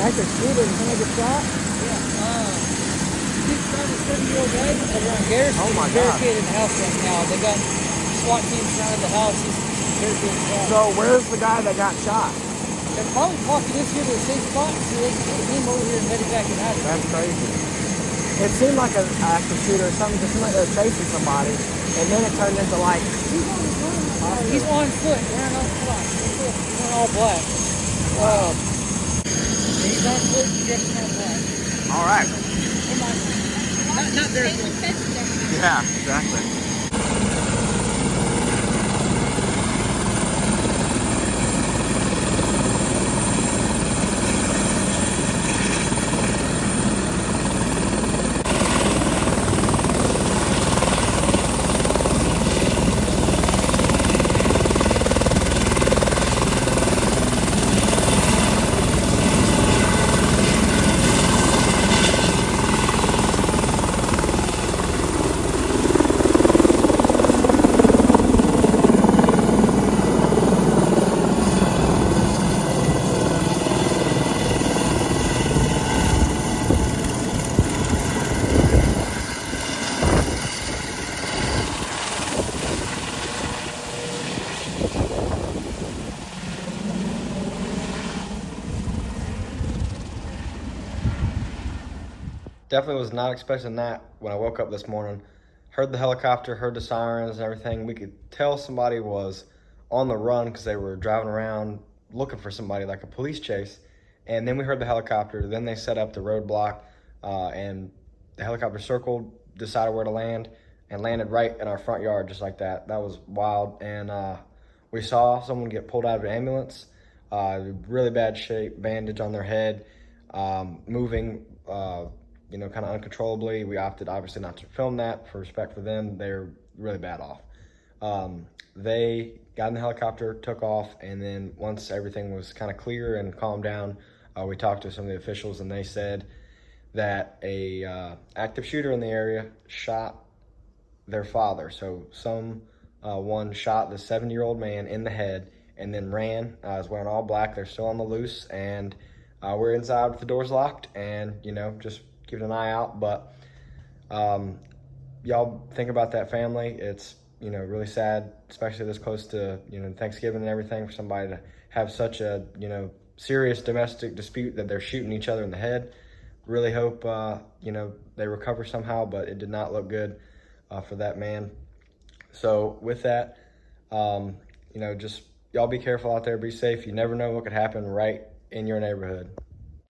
Active shooter, and somebody get shot? He's trying to 7-year-old guy over on Garrison. Oh my He's God. barricaded in the house right now. They got SWAT teams surrounded the house. He's barricaded the house. So where's the guy that got shot? They're probably walking this here to a safe spot so they can get him over here and headed back and out of here. That's crazy. It seemed like an active shooter or something, just somebody chasing somebody, and then it turned into like. He's on foot, wearing all black. Wearing all black. He's on foot, dressed in all black. All right. Not very good. Yeah, exactly. Definitely was not expecting that when I woke up this morning. Heard the helicopter, heard the sirens and everything. We could tell somebody was on the run because they were driving around looking for somebody, like a police chase. And then we heard the helicopter. Then they set up the roadblock, and the helicopter circled, decided where to land, and landed right in our front yard just like that. That was wild. And we saw someone get pulled out of an ambulance, really bad shape, bandage on their head, moving, kind of uncontrollably. We opted obviously not to film that for respect for them. They're really bad off. They got in the helicopter, took off, and then once everything was kind of clear and calmed down, we talked to some of the officials, and they said that a active shooter in the area shot their father. So one shot the 7-year-old man in the head and then ran. Was wearing all black. They're still on the loose, and we're inside with the doors locked, and just keeping an eye out. But y'all think about that family. It's really sad, especially this close to Thanksgiving and everything, for somebody to have such a serious domestic dispute that they're shooting each other in the head. Really hope they recover somehow, but it did not look good for that man. So with that, just y'all be careful out there, be safe. You never know what could happen right in your neighborhood.